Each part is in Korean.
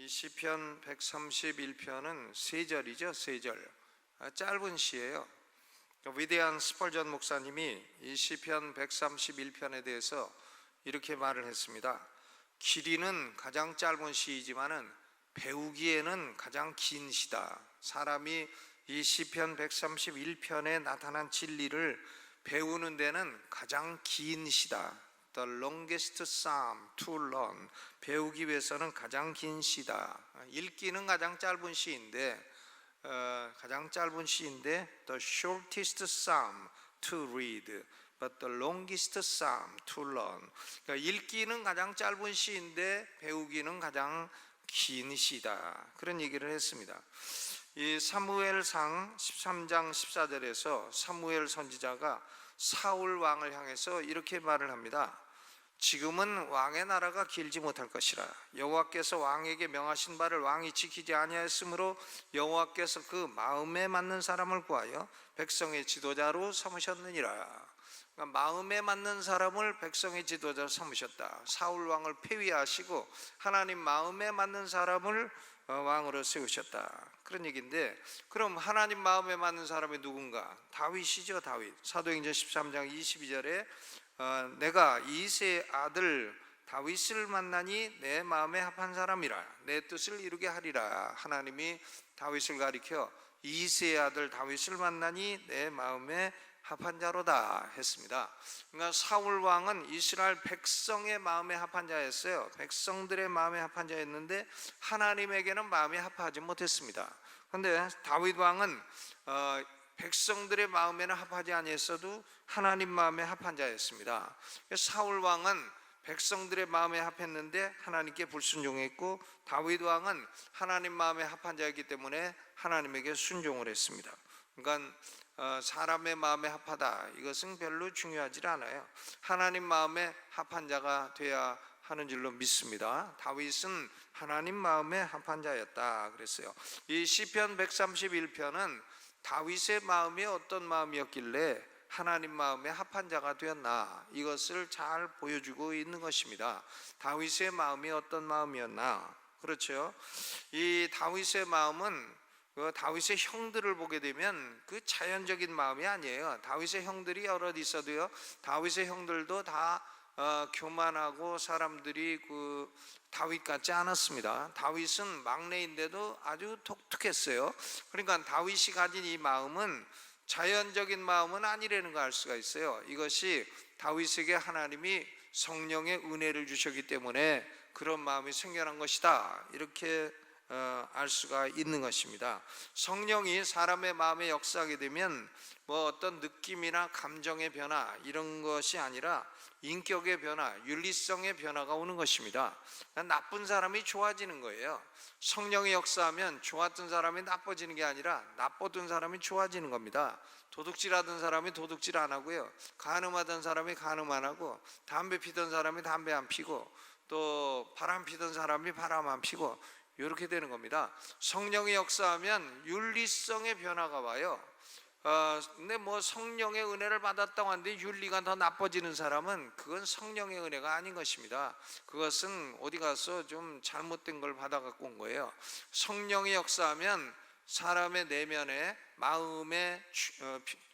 이 시편 131편은 세 절이죠. 세 절. 짧은 시예요. 위대한 스펄전 목사님이 이 시편 131편에 대해서 이렇게 말을 했습니다. 길이는 가장 짧은 시이지만은 배우기에는 가장 긴 시다. 사람이 이 시편 131편에 나타난 진리를 배우는 데는 가장 긴 시다. The longest psalm to learn. 배우기 위해서는 가장 긴 시다. 읽기는 가장 짧은 시인데 The shortest psalm to read, but the longest psalm to learn. 그러니까 읽기는 가장 짧은 시인데 배우기는 가장 긴 시다. 그런 얘기를 했습니다. 이 사무엘상 13장 14절에서 사무엘 선지자가 사울 왕을 향해서 이렇게 말을 합니다. 지금은 왕의 나라가 길지 못할 것이라. 여호와께서 왕에게 명하신 바를 왕이 지키지 아니하였으므로 여호와께서 그 마음에 맞는 사람을 구하여 백성의 지도자로 삼으셨느니라. 그러니까 마음에 맞는 사람을 백성의 지도자로 삼으셨다. 사울 왕을 폐위하시고 하나님 마음에 맞는 사람을 왕으로 세우셨다. 그런 얘기인데, 그럼 하나님 마음에 맞는 사람이 누군가? 다윗이죠. 다윗. 사도행전 13장 22절에 내가 이새의 아들 다윗을 만나니 내 마음에 합한 사람이라. 내 뜻을 이루게 하리라. 하나님이 다윗을 가리켜 이새의 아들 다윗을 만나니 내 마음에 합한 자로다 했습니다. 그러니까 사울 왕은 이스라엘 백성의 마음에 합한 자였어요. 백성들의 마음에 합한 자였는데 하나님에게는 마음에 합하지 못했습니다. 그런데 다윗 왕은 백성들의 마음에는 합하지 아니했어도 하나님 마음에 합한 자였습니다. 사울 왕은 백성들의 마음에 합했는데 하나님께 불순종했고, 다윗 왕은 하나님 마음에 합한 자였기 때문에 하나님에게 순종을 했습니다. 그러니까 사람의 마음에 합하다, 이것은 별로 중요하지 않아요. 하나님 마음에 합한 자가 돼야 하는 줄로 믿습니다. 다윗은 하나님 마음에 합한 자였다 그랬어요. 이 시편 131편은 다윗의 마음이 어떤 마음이었길래 하나님 마음에 합한 자가 되었나, 이것을 잘 보여주고 있는 것입니다. 다윗의 마음이 어떤 마음이었나. 그렇죠. 이 다윗의 마음은 다윗의 형들을 보게 되면 그 자연적인 마음이 아니에요. 다윗의 형들이 여럿 있어도요, 다윗의 형들도 다 교만하고 사람들이 다윗 같지 않았습니다. 다윗은 막내인데도 아주 독특했어요. 그러니까 다윗이 가진 이 마음은 자연적인 마음은 아니라는 걸 알 수가 있어요. 이것이 다윗에게 하나님이 성령의 은혜를 주셨기 때문에 그런 마음이 생겨난 것이다, 이렇게 알 수가 있는 것입니다. 성령이 사람의 마음에 역사하게 되면 어떤 느낌이나 감정의 변화, 이런 것이 아니라 인격의 변화, 윤리성의 변화가 오는 것입니다. 나쁜 사람이 좋아지는 거예요. 성령이 역사하면 좋았던 사람이 나빠지는 게 아니라 나빴던 사람이 좋아지는 겁니다. 도둑질하던 사람이 도둑질 안 하고요, 간음하던 사람이 간음 안 하고, 담배 피던 사람이 담배 안 피고, 또 바람 피던 사람이 바람 안 피고, 이렇게 되는 겁니다. 성령이 역사하면 윤리성의 변화가 와요. 근데 성령의 은혜를 받았다고 하는데 윤리가 더 나빠지는 사람은 그건 성령의 은혜가 아닌 것입니다. 그것은 어디 가서 좀 잘못된 걸 받아갖고 온 거예요. 성령이 역사하면 사람의 내면에 마음에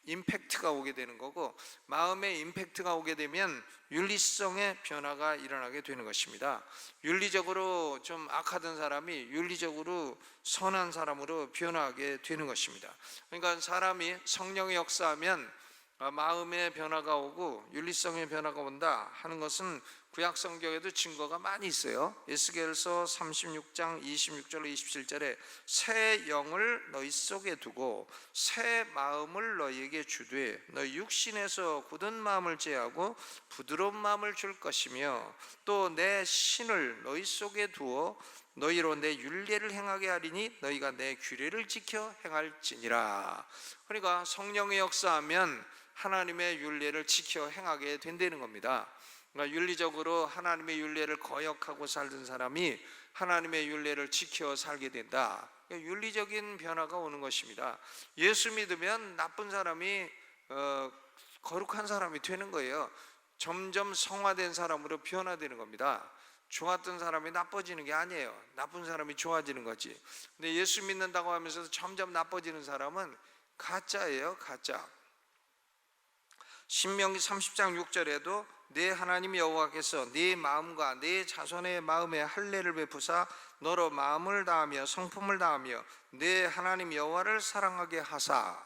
임팩트가 오게 되는 거고, 마음에 임팩트가 오게 되면 윤리성의 변화가 일어나게 되는 것입니다. 윤리적으로 좀 악하던 사람이 윤리적으로 선한 사람으로 변화하게 되는 것입니다. 그러니까 사람이 성령의 역사하면 마음의 변화가 오고 윤리성의 변화가 온다 하는 것은 구약 성경에도 증거가 많이 있어요. 에스겔서 36장 26절로 27절에 새 영을 너희 속에 두고 새 마음을 너희에게 주되 너희 육신에서 굳은 마음을 제하고 부드러운 마음을 줄 것이며 또 내 신을 너희 속에 두어 너희로 내 율례를 행하게 하리니 너희가 내 규례를 지켜 행할지니라. 그러니까 성령의 역사하면 하나님의 율례를 지켜 행하게 된다는 겁니다. 그러니까 윤리적으로 하나님의 율례를 거역하고 살던 사람이 하나님의 율례를 지켜 살게 된다. 그러니까 윤리적인 변화가 오는 것입니다. 예수 믿으면 나쁜 사람이 거룩한 사람이 되는 거예요. 점점 성화된 사람으로 변화되는 겁니다. 좋았던 사람이 나빠지는 게 아니에요. 나쁜 사람이 좋아지는 거지. 근데 예수 믿는다고 하면서 점점 나빠지는 사람은 가짜예요, 가짜. 신명기 30장 6절에도 내 하나님 여호와께서 네 마음과 네 자손의 마음에 할례를 베푸사 너로 마음을 다하며 성품을 다하며 내 하나님 여호와를 사랑하게 하사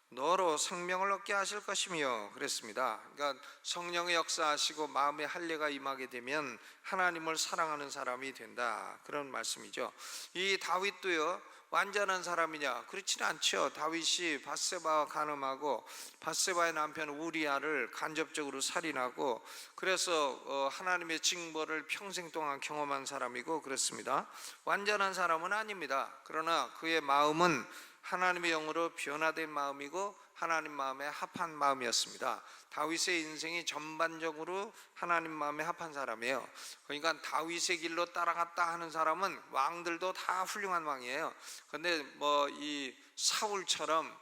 너로 생명을 얻게 하실 것이며 그랬습니다. 그러니까 성령의 역사하시고 마음의 할례가 임하게 되면 하나님을 사랑하는 사람이 된다, 그런 말씀이죠. 이 다윗도요 완전한 사람이냐? 그렇지는 않죠. 다윗이 밧세바와 간음하고 밧세바의 남편 우리아를 간접적으로 살인하고 그래서 하나님의 징벌을 평생 동안 경험한 사람이고 그렇습니다. 완전한 사람은 아닙니다. 그러나 그의 마음은 하나님의 영으로 변화된 마음이고 하나님 마음에 합한 마음이었습니다. 다윗의 인생이 전반적으로 하나님 마음에 합한 사람이에요. 그러니까 다윗의 길로 따라갔다 하는 사람은 왕들도 다 훌륭한 왕이에요. 그런데 뭐 이 사울처럼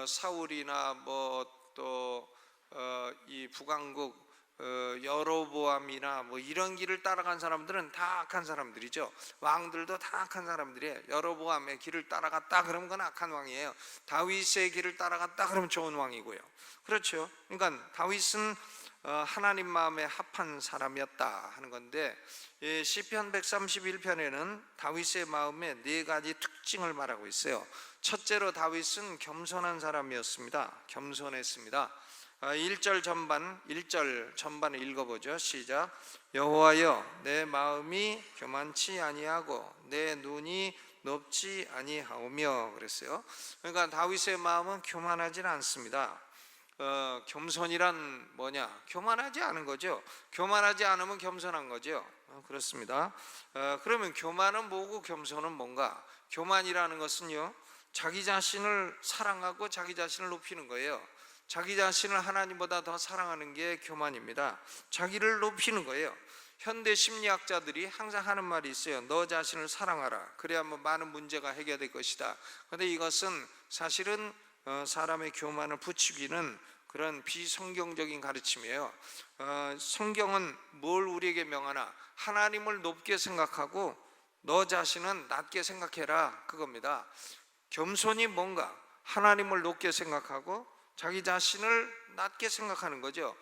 사울이나 뭐 또 이 북왕국 여로보암이나 뭐 이런 길을 따라간 사람들은 다 악한 사람들이죠. 왕들도 다 악한 사람들이에요. 여로보암의 길을 따라갔다 그러면 그건 악한 왕이에요. 다윗의 길을 따라갔다 그러면 좋은 왕이고요. 그렇죠. 그러니까 다윗은 하나님 마음에 합한 사람이었다 하는 건데, 시편 131편에는 다윗의 마음에 네 가지 특징을 말하고 있어요. 첫째로 다윗은 겸손한 사람이었습니다. 겸손했습니다. 1절 전반을 읽어보죠. 시작. 여호와여 내 마음이 교만치 아니하고 내 눈이 높지 아니하오며 그랬어요. 그러니까 다윗의 마음은 교만하지는 않습니다. 겸손이란 뭐냐? 교만하지 않은 거죠. 교만하지 않으면 겸손한 거죠. 그렇습니다. 그러면 교만은 뭐고 겸손은 뭔가? 교만이라는 것은요 자기 자신을 사랑하고 자기 자신을 높이는 거예요. 자기 자신을 하나님보다 더 사랑하는 게 교만입니다. 자기를 높이는 거예요. 현대 심리학자들이 항상 하는 말이 있어요. 너 자신을 사랑하라. 그래야 뭐 많은 문제가 해결될 것이다. 그런데 이것은 사실은 사람의 교만을 부추기는 그런 비성경적인 가르침이에요. 성경은 뭘 우리에게 명하나? 하나님을 높게 생각하고 너 자신은 낮게 생각해라, 그겁니다. 겸손이 뭔가? 하나님을 높게 생각하고 자기 자신을 낮게 생각하는 거죠.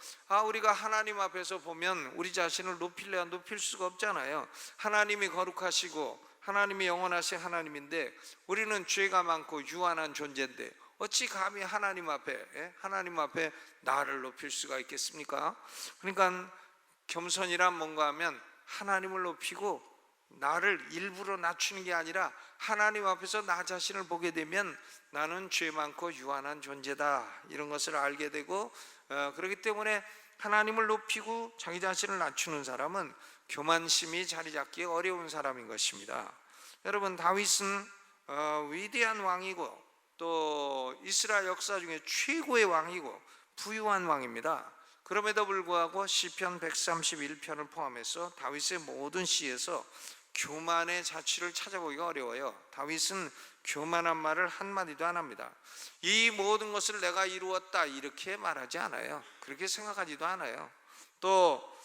우리가 하나님 앞에서 보면 우리 자신을 높일래야 높일 수가 없잖아요. 하나님이 거룩하시고 하나님이 영원하신 하나님인데 우리는 죄가 많고 유한한 존재인데 어찌 감히 하나님 앞에 나를 높일 수가 있겠습니까? 그러니까 겸손이란 뭔가 하면 하나님을 높이고 나를 일부러 낮추는 게 아니라 하나님 앞에서 나 자신을 보게 되면 나는 죄 많고 유한한 존재다, 이런 것을 알게 되고, 그렇기 때문에 하나님을 높이고 자기 자신을 낮추는 사람은 교만심이 자리 잡기 어려운 사람인 것입니다. 여러분, 다윗은 위대한 왕이고 또 이스라엘 역사 중에 최고의 왕이고 부유한 왕입니다. 그럼에도 불구하고 시편 131편을 포함해서 다윗의 모든 시에서 교만의 자취를 찾아보기가 어려워요. 다윗은 교만한 말을 한마디도 안 합니다. 이 모든 것을 내가 이루었다 이렇게 말하지 않아요. 그렇게 생각하지도 않아요. 또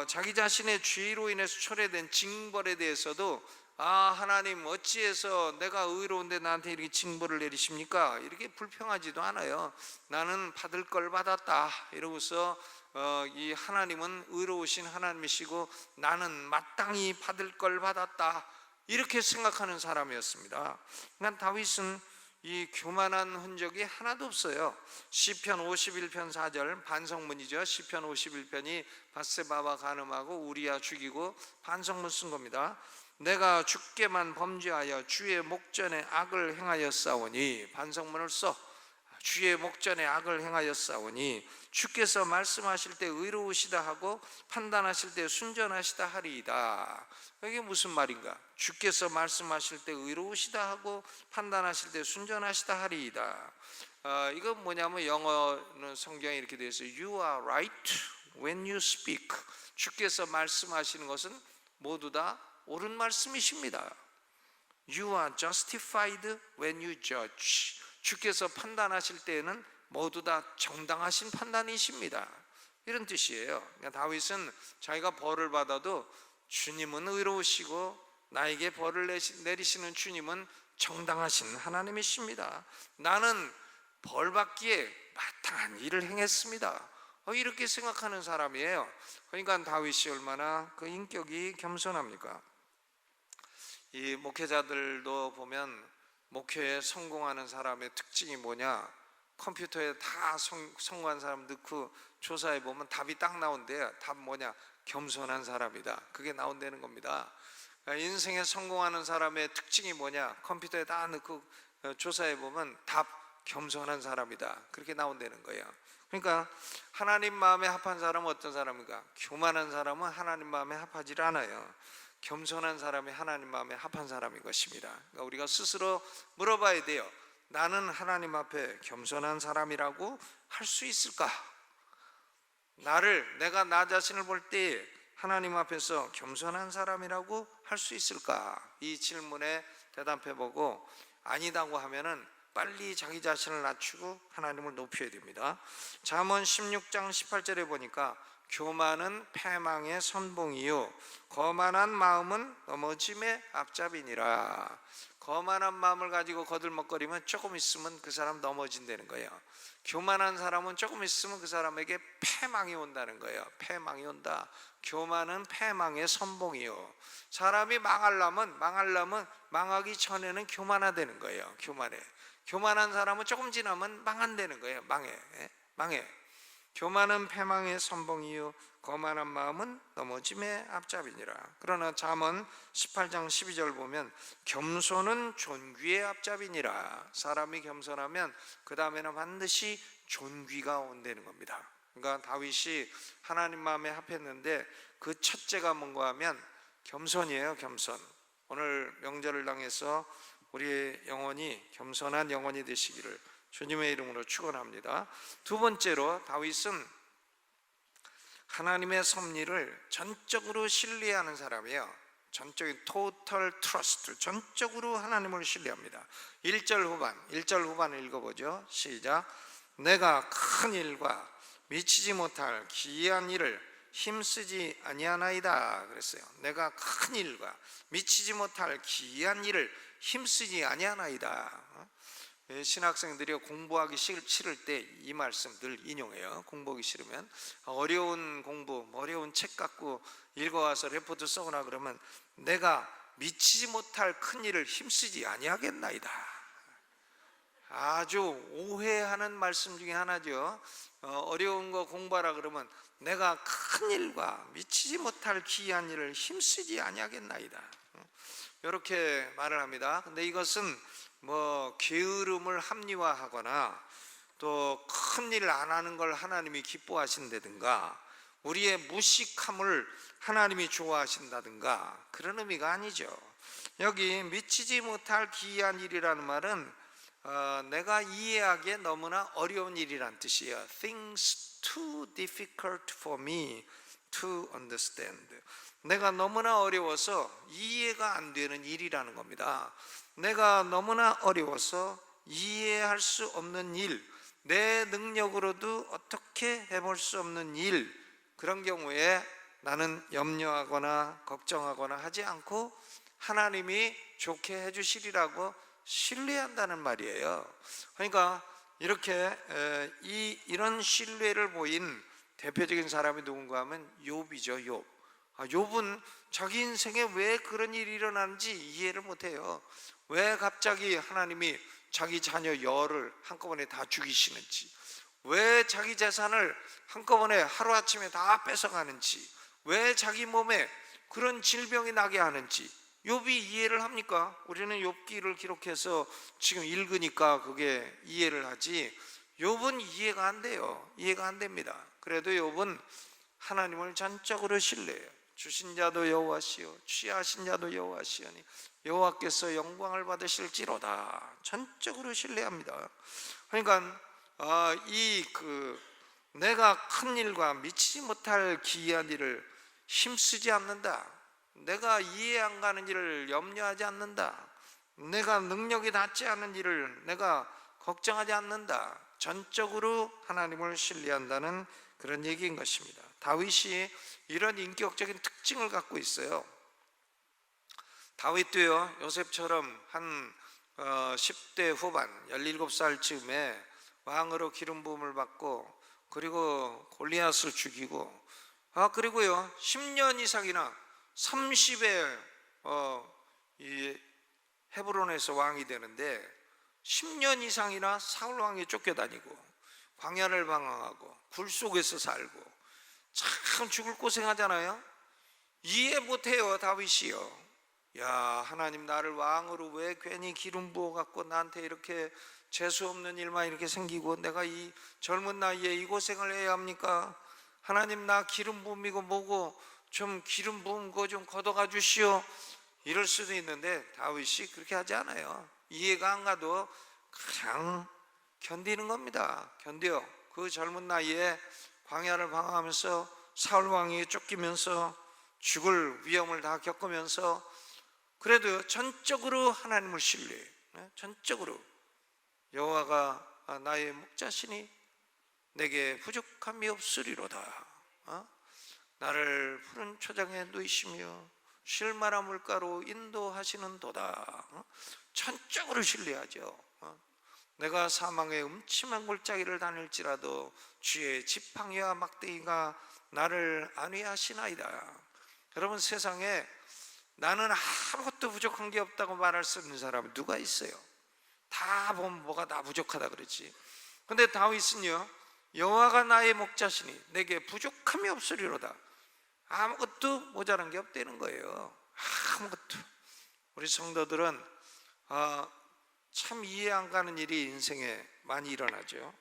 자기 자신의 죄로 인해서 초래된 징벌에 대해서도 하나님 어찌해서 내가 의로운데 나한테 이렇게 징벌을 내리십니까? 이렇게 불평하지도 않아요. 나는 받을 걸 받았다 이러고서 이 하나님은 의로우신 하나님이시고 나는 마땅히 받을 걸 받았다 이렇게 생각하는 사람이었습니다. 그러니까 다윗은 이 교만한 흔적이 하나도 없어요. 시편 51편 4절 반성문이죠. 시편 51편이 밧세바와 간음하고 우리아 죽이고 반성문 쓴 겁니다. 내가 주께만 범죄하여 주의 목전에 악을 행하였사오니, 반성문을 써. 주의 목전에 악을 행하였사오니 주께서 말씀하실 때 의로우시다 하고 판단하실 때 순전하시다 하리이다. 이게 무슨 말인가? 주께서 말씀하실 때 의로우시다 하고 판단하실 때 순전하시다 하리이다. 이건 뭐냐면 영어는 성경에 이렇게 되어 있어요. You are right when you speak. 주께서 말씀하시는 것은 모두 다 옳은 말씀이십니다. You are justified when you judge. 주께서 판단하실 때에는 모두 다 정당하신 판단이십니다. 이런 뜻이에요. 그러니까 다윗은 자기가 벌을 받아도 주님은 의로우시고 나에게 벌을 내리시는 주님은 정당하신 하나님이십니다. 나는 벌 받기에 마땅한 일을 행했습니다. 이렇게 생각하는 사람이에요. 그러니까 다윗이 얼마나 그 인격이 겸손합니까? 이 목회자들도 보면 목회에 성공하는 사람의 특징이 뭐냐? 컴퓨터에 다 성공한 사람 넣고 조사해 보면 답이 딱 나온대요. 답 뭐냐? 겸손한 사람이다. 그게 나온다는 겁니다. 인생에 성공하는 사람의 특징이 뭐냐? 컴퓨터에 다 넣고 조사해 보면 답 겸손한 사람이다. 그렇게 나온다는 거예요. 그러니까 하나님 마음에 합한 사람은 어떤 사람인가? 교만한 사람은 하나님 마음에 합하지 않아요. 겸손한 사람이 하나님 마음에 합한 사람인 것입니다. 그러니까 우리가 스스로 물어봐야 돼요. 나는 하나님 앞에 겸손한 사람이라고 할 수 있을까? 내가 나 자신을 볼 때 하나님 앞에서 겸손한 사람이라고 할 수 있을까? 이 질문에 대답해보고 아니다고 하면은 빨리 자기 자신을 낮추고 하나님을 높여야 됩니다. 잠언 16장 18절에 보니까 교만은 패망의 선봉이요 거만한 마음은 넘어짐의 앞잡이니라. 거만한 마음을 가지고 거들먹거리면 조금 있으면 그 사람 넘어진다는 거예요. 교만한 사람은 조금 있으면 그 사람에게 패망이 온다는 거예요. 패망이 온다. 교만은 패망의 선봉이요. 사람이 망하려면 망하기 전에는 교만하다는 거예요. 교만한 사람은 조금 지나면 망한다는 거예요. 망해. 교만은 패망의 선봉이요 거만한 마음은 넘어짐의 앞잡이니라. 그러나 잠언 18장 12절 보면 겸손은 존귀의 앞잡이니라. 사람이 겸손하면 그 다음에는 반드시 존귀가 온다는 겁니다. 그러니까 다윗이 하나님 마음에 합했는데 그 첫째가 뭔가 하면 겸손이에요. 겸손. 오늘 명절을 당해서 우리의 영혼이 겸손한 영혼이 되시기를 주님의 이름으로 축원합니다. 두 번째로 다윗은 하나님의 섭리를 전적으로 신뢰하는 사람이에요. 전적인 total trust, 전적으로 하나님을 신뢰합니다. 1절 후반을 읽어보죠. 시작. 내가 큰 일과 미치지 못할 기이한 일을 힘쓰지 아니하나이다 그랬어요. 내가 큰 일과 미치지 못할 기이한 일을 힘쓰지 아니하나이다. 신학생들이 공부하기 싫을 때 이 말씀 늘 인용해요. 공부하기 싫으면 어려운 공부, 어려운 책 갖고 읽어와서 레포트 써거나 그러면 내가 미치지 못할 큰 일을 힘쓰지 아니하겠나이다. 아주 오해하는 말씀 중에 하나죠. 어려운 거 공부하라 그러면 내가 큰 일과 미치지 못할 기이한 일을 힘쓰지 아니하겠나이다. 이렇게 말을 합니다. 근데 이것은 게으름을 합리화하거나 또 큰 일을 안 하는 걸 하나님이 기뻐하신다든가 우리의 무식함을 하나님이 좋아하신다든가 그런 의미가 아니죠. 여기 미치지 못할 기이한 일이라는 말은 내가 이해하기에 너무나 어려운 일이란 뜻이에요. Things too difficult for me to understand. 내가 너무나 어려워서 이해가 안 되는 일이라는 겁니다. 내가 너무나 어려워서 이해할 수 없는 일, 내 능력으로도 어떻게 해볼 수 없는 일, 그런 경우에 나는 염려하거나 걱정하거나 하지 않고 하나님이 좋게 해주시리라고 신뢰한다는 말이에요. 그러니까 이렇게 이런 신뢰를 보인 대표적인 사람이 누군가 하면 욥이죠. 욥은 자기 인생에 왜 그런 일이 일어나는지 이해를 못해요. 왜 갑자기 하나님이 자기 자녀 열을 한꺼번에 다 죽이시는지, 왜 자기 재산을 한꺼번에 하루아침에 다 뺏어가는지, 왜 자기 몸에 그런 질병이 나게 하는지 욥이 이해를 합니까? 우리는 욥기를 기록해서 지금 읽으니까 그게 이해를 하지 욥은 이해가 안 돼요. 이해가 안 됩니다. 그래도 욥은 하나님을 전적으로 신뢰해요. 주신 자도 여호와시요 취하신 자도 여호와시오니 여호와께서 영광을 받으실지로다. 전적으로 신뢰합니다. 그러니까 내가 큰 일과 미치지 못할 기이한 일을 힘쓰지 않는다. 내가 이해 안 가는 일을 염려하지 않는다. 내가 능력이 닿지 않는 일을 내가 걱정하지 않는다. 전적으로 하나님을 신뢰한다는 그런 얘기인 것입니다. 다윗이 이런 인격적인 특징을 갖고 있어요. 다윗도요, 요셉처럼 한 10대 후반 17살쯤에 왕으로 기름 부음을 받고, 그리고 골리앗을 죽이고, 그리고요 10년 이상이나 30에 이 헤브론에서 왕이 되는데 10년 이상이나 사울 왕에 쫓겨다니고 광야를 방황하고 굴 속에서 살고 참 죽을 고생하잖아요. 이해 못해요 다윗이요. 야, 하나님 나를 왕으로 왜 괜히 기름 부어 갖고 나한테 이렇게 재수 없는 일만 이렇게 생기고 내가 이 젊은 나이에 이 고생을 해야 합니까? 하나님 나 기름 부음이고 뭐고 좀 기름 부은 거 좀 걷어가 주시오, 이럴 수도 있는데 다윗이 그렇게 하지 않아요. 이해가 안 가도 그냥 견디는 겁니다. 견뎌요. 그 젊은 나이에 광야를 방황하면서 사울 왕에게 쫓기면서 죽을 위험을 다 겪으면서 그래도 전적으로 하나님을 신뢰해요. 전적으로 여호와가 나의 목자시니 내게 부족함이 없으리로다. 나를 푸른 초장에 누이시며 쉴 만한 물가로 인도하시는 도다. 전적으로 신뢰하죠. 내가 사망의 음침한 골짜기를 다닐지라도 주의 지팡이와 막대기가 나를 안위하시나이다. 여러분, 세상에 나는 아무것도 부족한 게 없다고 말할 수 있는 사람은 누가 있어요? 다 보면 뭐가 다 부족하다 그러지. 근데 다윗은요, 여호와가 나의 목자시니 내게 부족함이 없으리로다. 아무것도 모자란 게 없다는 거예요. 아무것도. 우리 성도들은 참 이해 안 가는 일이 인생에 많이 일어나죠.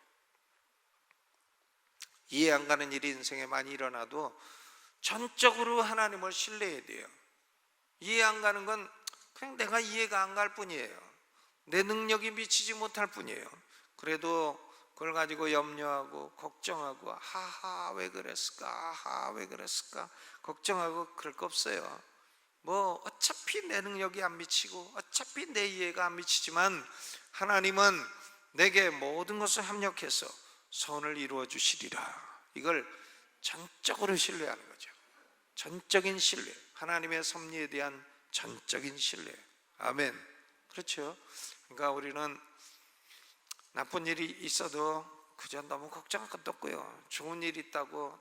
이해 안 가는 일이 인생에 많이 일어나도 전적으로 하나님을 신뢰해야 돼요. 이해 안 가는 건 그냥 내가 이해가 안 갈 뿐이에요. 내 능력이 미치지 못할 뿐이에요. 그래도 그걸 가지고 염려하고 걱정하고 하하 왜 그랬을까, 하하 왜 그랬을까 걱정하고 그럴 거 없어요. 뭐 어차피 내 능력이 안 미치고 어차피 내 이해가 안 미치지만 하나님은 내게 모든 것을 합력해서 선을 이루어 주시리라. 이걸 전적으로 신뢰하는 거죠. 전적인 신뢰, 하나님의 섭리에 대한 전적인 신뢰. 아멘. 그렇죠. 그러니까 우리는 나쁜 일이 있어도 그저 너무 걱정할 것도 없고요, 좋은 일이 있다고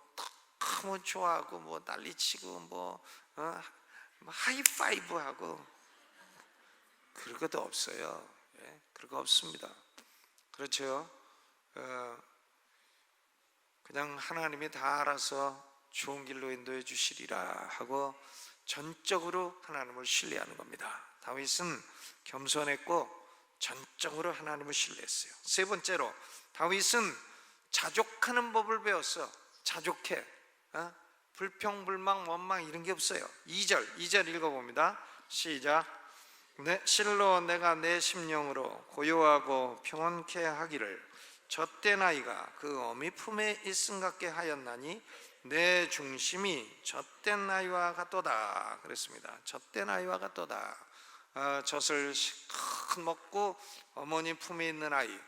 너무 좋아하고 뭐 난리치고 뭐 하이파이브 하고 그럴 것도 없어요. 예, 그럴 거 없습니다. 그렇죠. 그냥 하나님이 다 알아서 좋은 길로 인도해 주시리라 하고 전적으로 하나님을 신뢰하는 겁니다. 다윗은 겸손했고 전적으로 하나님을 신뢰했어요. 세 번째로 다윗은 자족하는 법을 배웠어. 자족해. 불평불만 원망 이런 게 없어요. 2절 읽어봅니다. 시작. 실로 내가 내 심령으로 고요하고 평온케 하기를 젖된 아이가 그 어미 품에 있음 같게 하였나니 내 중심이 젖된 아이와 같도다 그랬습니다. 젖된 아이와 같도다. 젖을 실컷 먹고 어머니 품에 있는 아이,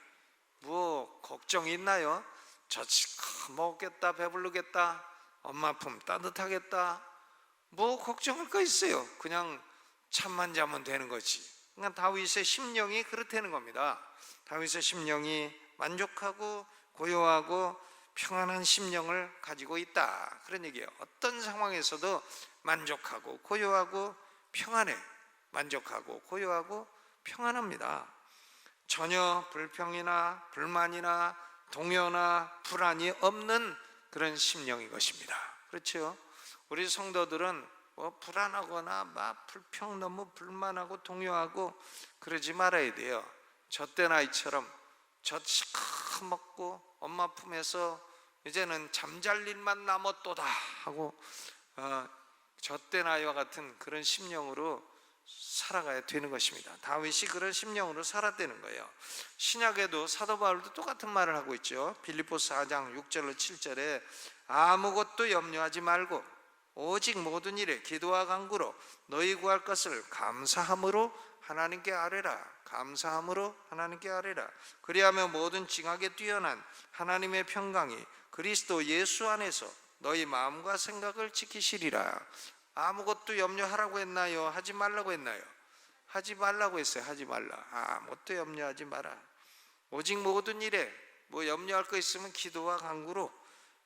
뭐 걱정이 있나요? 젖 실컷 먹겠다, 배부르겠다, 엄마 품 따뜻하겠다, 뭐 걱정할 거 있어요? 그냥 잠만 자면 되는 거지. 그러니까 다윗의 심령이 그렇다는 겁니다. 다윗의 심령이 만족하고 고요하고 평안한 심령을 가지고 있다, 그런 얘기예요. 어떤 상황에서도 만족하고 고요하고 평안해. 만족하고 고요하고 평안합니다. 전혀 불평이나 불만이나 동요나 불안이 없는 그런 심령인 것입니다. 그렇죠? 우리 성도들은 뭐 불안하거나 막 불평, 너무 불만하고 동요하고 그러지 말아야 돼요. 젖된 아이처럼 젖 실컷 먹고 엄마 품에서 이제는 잠잘 일만 남았도다 하고 젖된 아이와 같은 그런 심령으로 살아가야 되는 것입니다. 다윗이 그런 심령으로 살았다는 거예요. 신약에도 사도 바울도 똑같은 말을 하고 있죠. 빌립보서 4장 6절로 7절에 아무것도 염려하지 말고 오직 모든 일에 기도와 간구로 너희 구할 것을 감사함으로 하나님께 아뢰라. 감사함으로 하나님께 아뢰라. 그리하면 모든 징악에 뛰어난 하나님의 평강이 그리스도 예수 안에서 너희 마음과 생각을 지키시리라. 아무것도 염려하라고 했나요? 하지 말라고 했나요? 하지 말라고 했어요. 하지 말라. 아무것도 염려하지 마라. 오직 모든 일에 뭐 염려할 거 있으면 기도와 간구로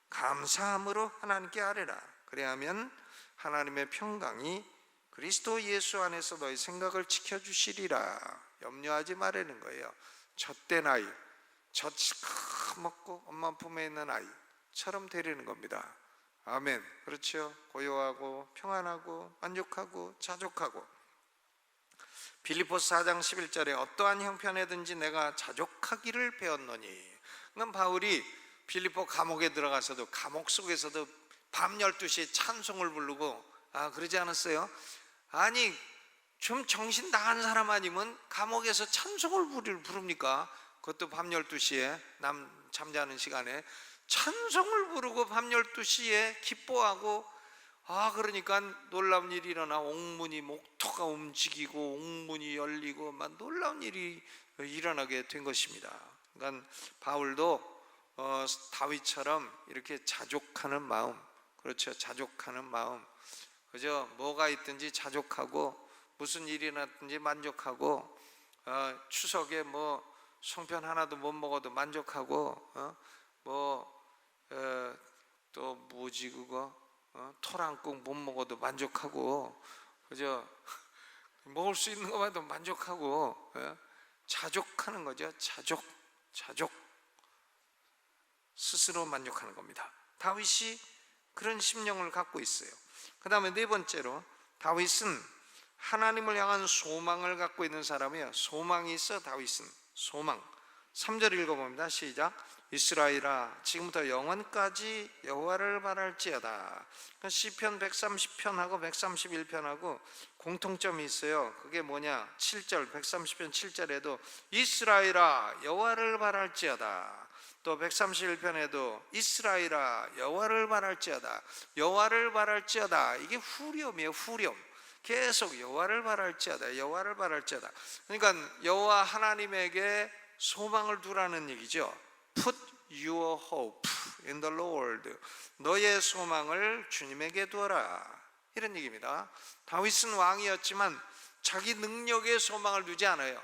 감사함으로 하나님께 아뢰라. 그래야면 하나님의 평강이 그리스도 예수 안에서 너희 생각을 지켜주시리라. 염려하지 말라는 거예요. 젖된 아이, 젖 먹고 엄마 품에 있는 아이처럼 되려는 겁니다. 아멘. 그렇죠. 고요하고 평안하고 만족하고 자족하고. 빌립보서 4장 11절에 어떠한 형편에든지 내가 자족하기를 배웠노니. 그럼 바울이 빌립보 감옥에 들어가서도 감옥 속에서도 밤 12시에 찬송을 부르고 그러지 않았어요? 아니 좀 정신 나간 사람 아니면 감옥에서 찬송을 부릅니까? 그것도 밤 12시에 남 잠자는 시간에 찬송을 부르고 밤 12시에 기뻐하고 그러니까 놀라운 일이 일어나 옥문이 목토가 움직이고 옥문이 열리고 막 놀라운 일이 일어나게 된 것입니다. 그러니까 바울도 다윗처럼 이렇게 자족하는 마음, 그렇죠. 자족하는 마음. 그저 뭐가 있든지 자족하고 무슨 일이 났든지 만족하고 추석에 뭐 송편 하나도 못 먹어도 만족하고 또 뭐지 그거 토랑국 못 먹어도 만족하고 그저 먹을 수 있는 것만도 만족하고 자족하는 거죠. 자족 스스로 만족하는 겁니다. 다윗이 그런 심령을 갖고 있어요. 그 다음에 네 번째로 다윗은 하나님을 향한 소망을 갖고 있는 사람이에요. 소망이 있어. 다윗은 소망. 3절 읽어봅니다. 시작. 이스라엘아 지금부터 영원까지 여호와를 바랄지어다. 시편 130편하고 131편하고 공통점이 있어요. 그게 뭐냐? 7절 130편 7절에도 이스라엘아 여호와를 바랄지어다. 또 131편에도 이스라엘아 여호와를 바랄지어다. 여호와를 바랄지어다. 이게 후렴이에요. 후렴. 계속 여호와를 바랄지어다. 여호와를 바랄지어다. 그러니까 여호와 하나님에게 소망을 두라는 얘기죠. Put your hope in the Lord. 너의 소망을 주님에게 두어라. 이런 얘기입니다. 다윗은 왕이었지만 자기 능력에 소망을 두지 않아요.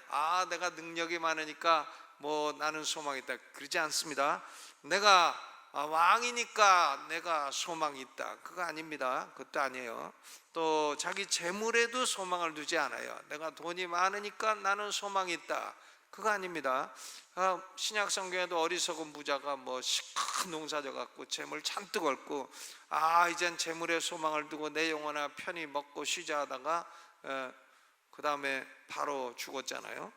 내가 능력이 많으니까 뭐 나는 소망이 있다. 그러지 않습니다. 내가 왕이니까 내가 소망이 있다. 그거 아닙니다. 그것도 아니에요. 또 자기 재물에도 소망을 두지 않아요. 내가 돈이 많으니까 나는 소망이 있다. 그거 아닙니다. 신약 성경에도 어리석은 부자가 뭐 시큰 농사져 갖고 재물 잔뜩 얻고 이젠 재물에 소망을 두고 내 영혼아 편히 먹고 쉬자 하다가 그 다음에 바로 죽었잖아요.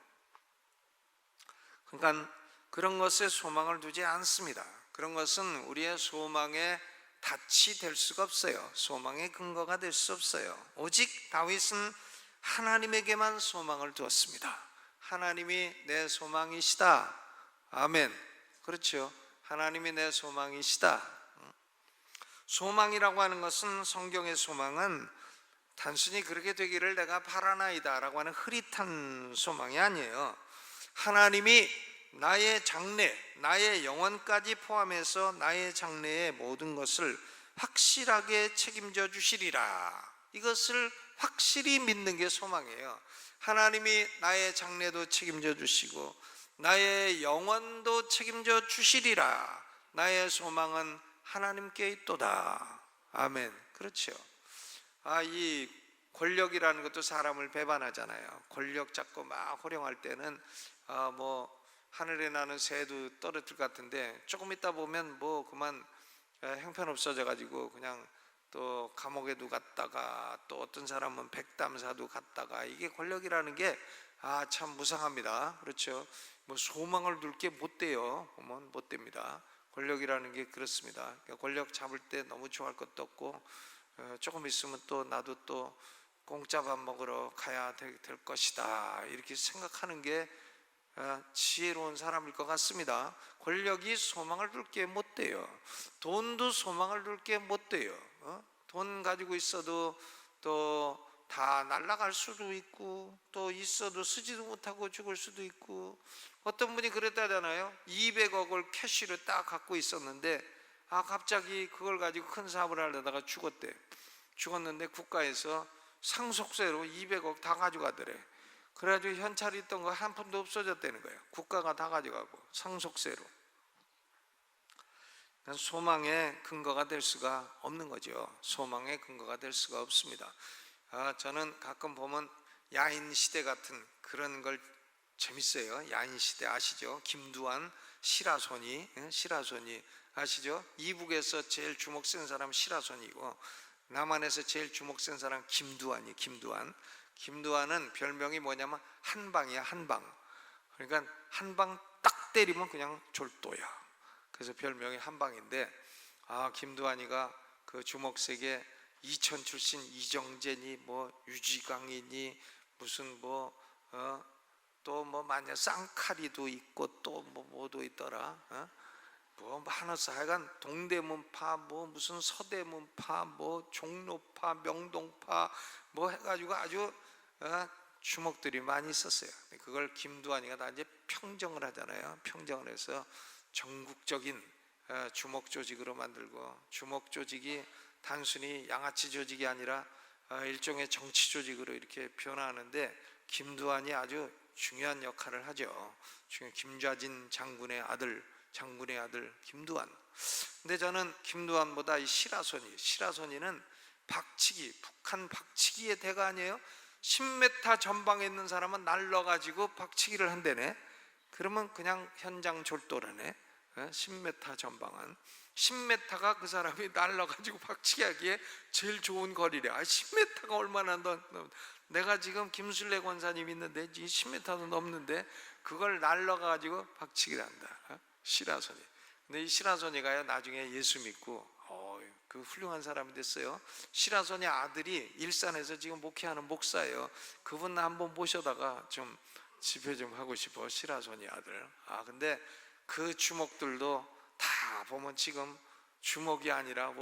그러니까 그런 것에 소망을 두지 않습니다. 그런 것은 우리의 소망의 닻이 될 수가 없어요. 소망의 근거가 될 수 없어요. 오직 다윗은 하나님에게만 소망을 두었습니다. 하나님이 내 소망이시다. 아멘. 그렇죠. 하나님이 내 소망이시다. 소망이라고 하는 것은, 성경의 소망은 단순히 그렇게 되기를 내가 바라나이다 라고 하는 흐릿한 소망이 아니에요. 하나님이 나의 장래, 나의 영혼까지 포함해서 나의 장래의 모든 것을 확실하게 책임져 주시리라. 이것을 확실히 믿는 게 소망이에요. 하나님이 나의 장래도 책임져 주시고 나의 영혼도 책임져 주시리라. 나의 소망은 하나님께 있도다. 아멘. 그렇죠. 이 권력이라는 것도 사람을 배반하잖아요. 권력 잡고 막 호령할 때는 뭐 하늘에 나는 새도 떨어질 것 같은데 조금 있다 보면 뭐 그만 형편없어져 가지고 그냥 또 감옥에도 갔다가 또 어떤 사람은 백담사도 갔다가, 이게 권력이라는 게 참 무상합니다. 그렇죠. 뭐 소망을 둘 게 못 돼요. 보면 못 됩니다. 권력이라는 게 그렇습니다. 그러니까 권력 잡을 때 너무 좋아할 것도 없고 조금 있으면 또 나도 또 공짜 밥 먹으러 가야 될 것이다 이렇게 생각하는 게 지혜로운 사람일 것 같습니다. 권력이 소망을 둘 게 못 돼요. 돈도 소망을 둘 게 못 돼요. 돈 가지고 있어도 또 다 날아갈 수도 있고, 또 있어도 쓰지도 못하고 죽을 수도 있고. 어떤 분이 그랬다잖아요. 200억을 캐시로 딱 갖고 있었는데 갑자기 그걸 가지고 큰 사업을 하려다가 죽었대. 죽었는데 국가에서 상속세로 200억 다 가져가더래. 그래가지고 현찰이 있던 거 한 푼도 없어졌다는 거예요. 국가가 다 가져가고 상속세로. 소망의 근거가 될 수가 없는 거죠. 소망의 근거가 될 수가 없습니다. 저는 가끔 보면 야인시대 같은 그런 걸 재밌어요. 야인시대 아시죠? 김두한, 시라소니 아시죠? 이북에서 제일 주목 센 사람 시라소니고, 남한에서 제일 주목 센 사람 김두한이. 김두한은 별명이 뭐냐면 한방이야, 한방. 그러니까 한방 딱 때리면 그냥 졸도야. 그래서 별명이 한방인데, 김두한이가 그 주목세계 이천 출신 이정재니 뭐 유지강이니 무슨 또 만약 쌍칼이도 있고 또 뭐도 있더라. 하나서 하여간 동대문파 무슨 서대문파 종로파 명동파 해가지고 아주 주목들이 많이 있었어요. 그걸 김두한이가 다 이제 평정을 하잖아요. 평정을 해서 전국적인 주목 조직으로 만들고, 주목 조직이 단순히 양아치 조직이 아니라 일종의 정치 조직으로 이렇게 변화하는데 김두한이 아주 중요한 역할을 하죠. 김좌진 장군의 아들 김두한. 근데 저는 김두한보다 이 시라소니는 박치기, 북한 박치기의 대가 아니에요? 10m 전방에 있는 사람은 날라가지고 박치기를 한대네. 그러면 그냥 현장 졸도라네. 10m 전방은 10m가 그 사람이 날라가지고 박치기하기에 제일 좋은 거리래. 10m가 얼마나 내가 지금 김술래 권사님 있는데 10m도 넘는데 그걸 날라가지고 박치기를 한다. 시라소니. 근데 이 시라소니가요, 나중에 예수 믿고 그 훌륭한 사람이 됐어요. 시라소니 아들이 일산에서 지금 목회하는 목사예요. 그분 한번 모셔다가 좀 집회 좀 하고 싶어. 시라소니 아들. 근데 그 주목들도 다 보면 지금 주목이 아니라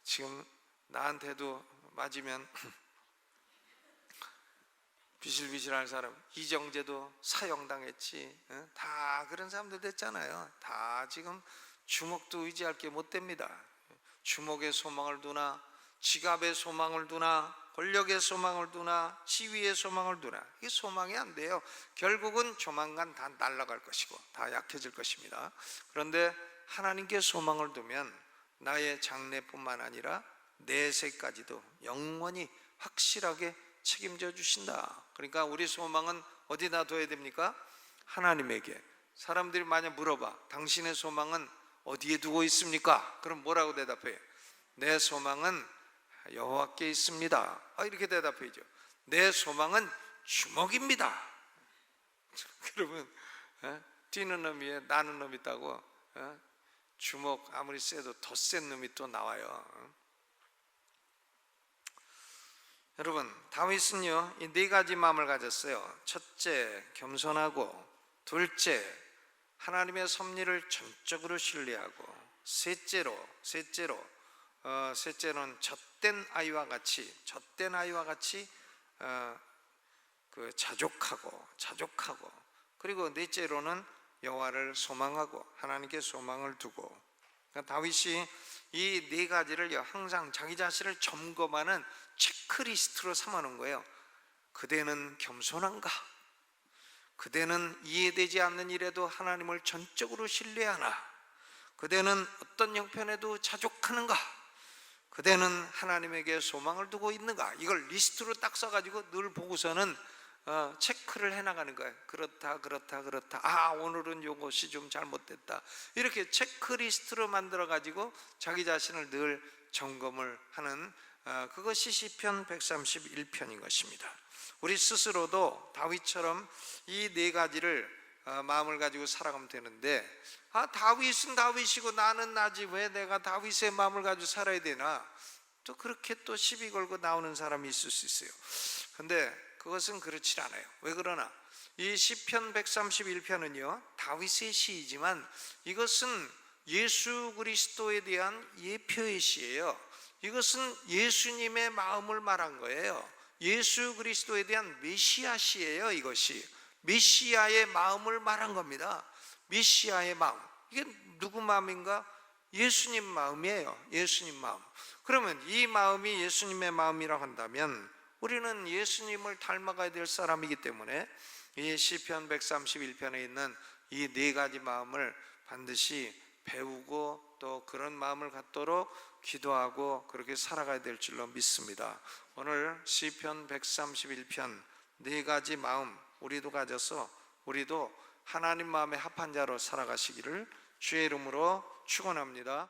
지금 나한테도 맞으면 비실비실한 사람, 이정재도 사형당했지. 다 그런 사람들 됐잖아요. 다 지금 주목도 의지할 게 못 됩니다. 주목의 소망을 두나, 지갑의 소망을 두나, 권력의 소망을 두나, 지위의 소망을 두나, 이게 소망이 안 돼요. 결국은 조만간 다 날아갈 것이고 다 약해질 것입니다. 그런데 하나님께 소망을 두면 나의 장래뿐만 아니라 내세까지도 영원히 확실하게 책임져 주신다. 그러니까 우리 소망은 어디다 둬야 됩니까? 하나님에게. 사람들이 만약 물어봐, 당신의 소망은 어디에 두고 있습니까? 그럼 뭐라고 대답해요? 내 소망은 여호와께 있습니다. 이렇게 대답해야죠. 내 소망은 주먹입니다. 그러면 뛰는 놈 위에 나는 놈 있다고 주먹 아무리 세도 더 센 놈이 또 나와요. 여러분, 다윗은요 이 네 가지 마음을 가졌어요. 첫째, 겸손하고, 둘째, 하나님의 섭리를 전적으로 신뢰하고, 셋째로는 젖된 아이와 같이 자족하고, 그리고 넷째로는 여호와를 소망하고 하나님께 소망을 두고. 그러니까 다윗이 이 네 가지를 항상 자기 자신을 점검하는 체크리스트로 삼아놓은 거예요. 그대는 겸손한가? 그대는 이해되지 않는 일에도 하나님을 전적으로 신뢰하나? 그대는 어떤 형편에도 자족하는가? 그대는 하나님에게 소망을 두고 있는가? 이걸 리스트로 딱 써가지고 늘 보고서는 체크를 해나가는 거예요. 그렇다. 오늘은 이것이 좀 잘못됐다. 이렇게 체크리스트로 만들어가지고 자기 자신을 늘 점검을 하는 그것이 시편 131편인 것입니다. 우리 스스로도 다윗처럼 이 네 가지를 마음을 가지고 살아가면 되는데, 다윗은 다윗이고 나는 나지 왜 내가 다윗의 마음을 가지고 살아야 되나? 또 그렇게 또 시비 걸고 나오는 사람이 있을 수 있어요. 근데 그것은 그렇지 않아요. 왜 그러나? 이 시편 131편은요 다윗의 시이지만 이것은 예수 그리스도에 대한 예표의 시예요. 이것은 예수님의 마음을 말한 거예요. 예수 그리스도에 대한 메시아시예요. 이것이 메시아의 마음을 말한 겁니다. 메시아의 마음, 이게 누구 마음인가? 예수님 마음이에요. 예수님 마음. 그러면 이 마음이 예수님의 마음이라고 한다면 우리는 예수님을 닮아가야 될 사람이기 때문에 이 시편 131편에 있는 이 네 가지 마음을 반드시 배우고 또 그런 마음을 갖도록 기도하고 그렇게 살아가야 될 줄로 믿습니다. 오늘 시편 131편 네 가지 마음 우리도 가져서 우리도 하나님 마음에 합한 자로 살아가시기를 주의 이름으로 축원합니다.